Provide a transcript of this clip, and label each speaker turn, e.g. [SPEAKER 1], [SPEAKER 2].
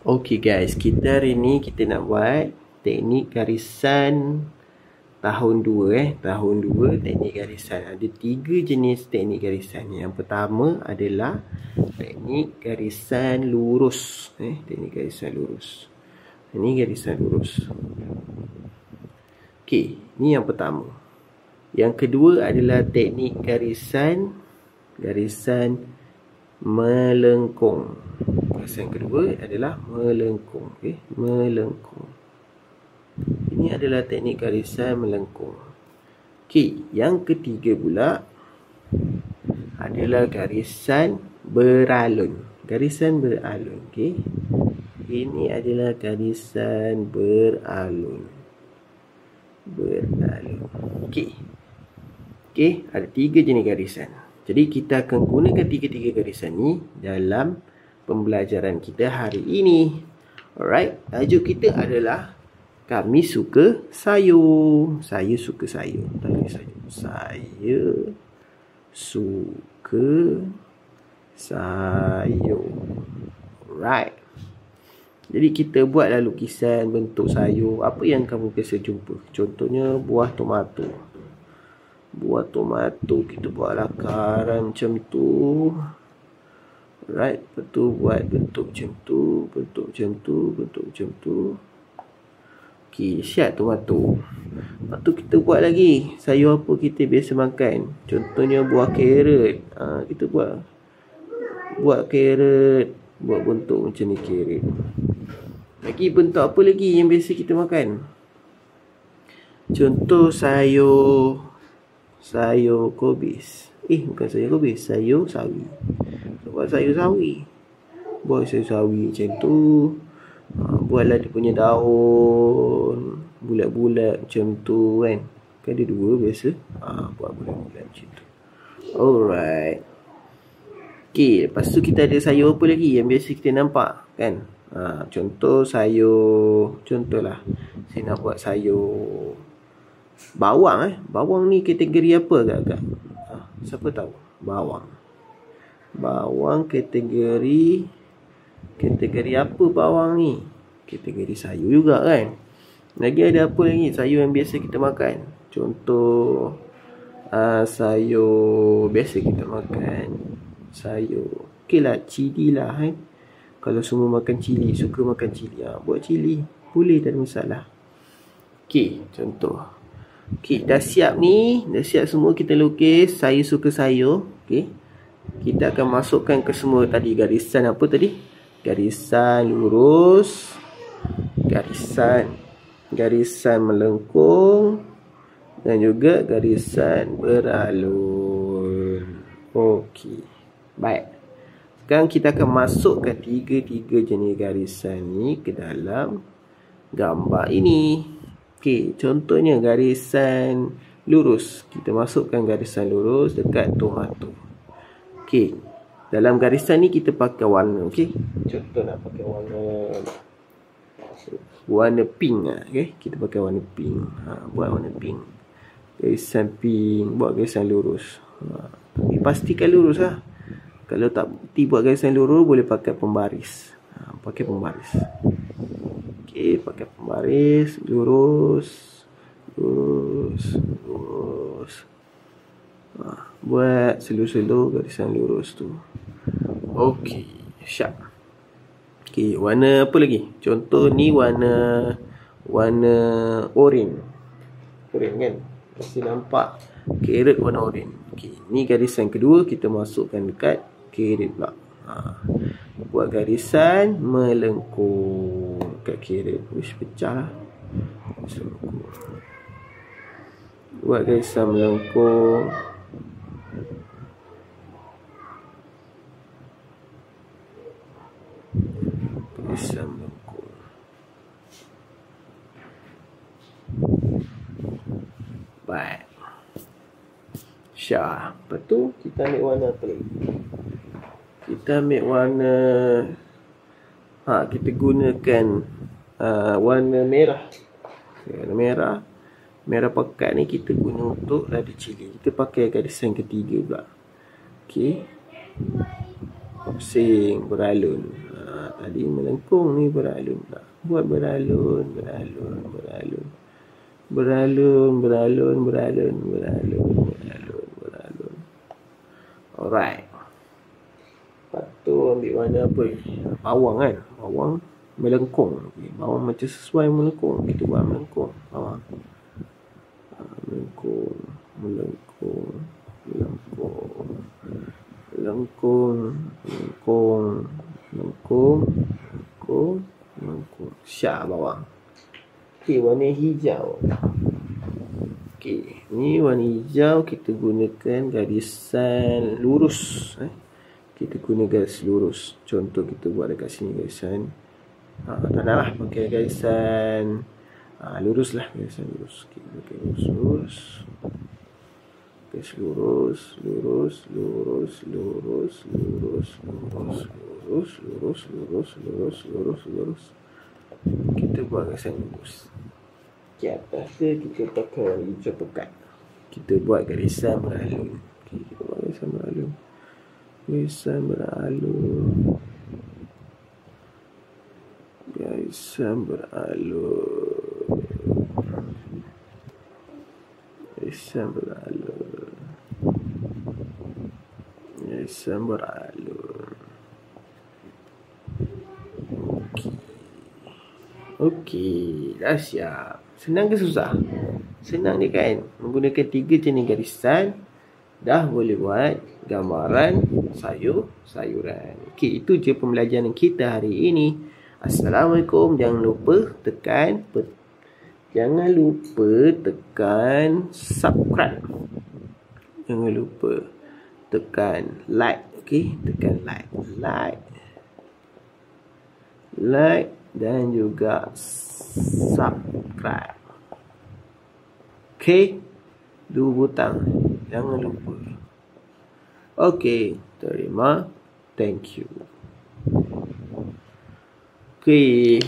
[SPEAKER 1] Okey guys, kita hari ni kita nak buat teknik garisan tahun 2 tahun 2 teknik garisan. Ada 3 jenis teknik garisan. Yang pertama adalah teknik garisan lurus, teknik garisan lurus. Ini garisan lurus. Okey, ni yang pertama. Yang kedua adalah teknik garisan melengkung. Garisan kedua adalah melengkung. Okey, melengkung. Ini adalah teknik garisan melengkung. Okey, yang ketiga pula adalah garisan beralun. Garisan beralun. Okey. Ini adalah garisan beralun. Beralun. Okey. Okey, ada 3 jenis garisan. Jadi kita akan gunakan 3 garisan ni dalam pembelajaran kita hari ini. Alright, tajuk kita adalah kami suka sayur. Saya suka sayur. Saya suka sayur. Alright. Jadi kita buatlah lukisan bentuk sayur. Apa yang kamu biasa jumpa? Contohnya buah tomato. Buah tomato kita buat lakaran macam tu. Alright, betul, buat bentuk macam tu, bentuk macam tu, bentuk macam tu. Okey, siap tomato. Lepas tu kita buat lagi sayur apa kita biasa makan. Contohnya buah carrot. Kita buat carrot, buat bentuk macam ni carrot. Lagi bentuk apa lagi yang biasa kita makan? Contoh sayur kobis. Bukan sayur kobis, sayur sawi. Buat sayur sawi. Buat sayur sawi macam tu. Buatlah dia punya daun bulat-bulat macam tu kan. Kan ada 2 biasa. Buat bulat-bulat macam tu. Alright. Okey, lepas tu kita ada sayur apa lagi yang biasa kita nampak kan? Contohlah saya nak buat sayur bawang. Bawang ni kategori apa agak-agak? Siapa tahu? Bawang kategori apa bawang ni? Kategori sayur juga kan? Lagi ada apa lagi sayur yang biasa kita makan? Contoh sayur biasa kita makan. Sayur okeylah, cili lah kan? Kalau semua makan cili, suka makan cili, buat cili boleh, tak ada masalah. Okey, contoh. Okey, dah siap ni. Dah siap semua kita lukis. Saya suka sayur. Okey. Kita akan masukkan ke semua tadi. Garisan apa tadi? Garisan lurus. Garisan melengkung. Dan juga garisan beralun. Okey. Baik. Sekarang kita akan masukkan 3 jenis garisan ni ke dalam gambar ini. Okey, contohnya garisan lurus. Kita masukkan garisan lurus dekat tomato. Okey, dalam garisan ni kita pakai warna. Okey, contoh nak pakai warna pink. Okey, kita pakai warna pink. Buat warna pink. Garisan pink, buat garisan lurus. Tapi pastikan lurus lah. Kalau tak bukti buat garisan lurus, boleh pakai pembaris. Pakai pembaris. Okey, pakai pembaris. Lurus. Buat selur-selur garisan lurus tu. Okey, siap. Okey, warna apa lagi? Contoh ni warna oranye. Oranye kan? Mesti nampak carrot warna oranye. Okey, ni garisan kedua kita masukkan dekat carrot pula. Buat garisan melengkung kat carrot. Pecah lah. Buat garisan melengkung. Garisan melengkung. Baik. Syah. Lepas tu kita ambil warna apa lagi? Kita ambil warna kita gunakan warna merah. Warna merah pekat ni kita guna untuk lada cili. Kita pakai garisan ketiga pula. Okey. Pusing beralun. Tadi melengkung ni beralun pula. Buat beralun, beralun, beralun. Beralun, beralun, beralun, beralun, beralun, beralun. Alright. Lepas tu ambil warna apa ni? Bawang kan? Bawang melengkung. Bawang macam sesuai melengkung. Kita buat melengkung. Bawang. Melengkung, melengkung, melengkung. Melengkung, melengkung, melengkung, melengkung, melengkung. Syak bawang. Okey, warna hijau. Okey, ni warna hijau kita gunakan garisan lurus. Kita guna garis lurus. Contoh kita buat dekat sini garisan. Tak nak lah pakai garisan lurus lah, garisan lurus. Kita pakai lurus. Garis lurus, lurus, lurus, lurus, lurus, lurus, lurus, lurus, lurus, lurus, lurus, lurus. Kita buat garisan lurus. Di atas dia kita pakai hijau pekat. Kita buat garisan beralun. Okay, kita buat garisan beralun. Garisan beralun. Garisan beralun. Garisan beralun. Garisan beralun. Okey, dah siap. Senang ke susah? Senang ni kan? Menggunakan 3 jenis garisan dah boleh buat gambaran sayur-sayuran. Okey, itu je pembelajaran kita hari ini. Assalamualaikum. Jangan lupa tekan subscribe. Jangan lupa tekan like. Okey, tekan like dan juga subscribe. Okey, 2 butang. Jangan lupa. Okey, thank you. Okey.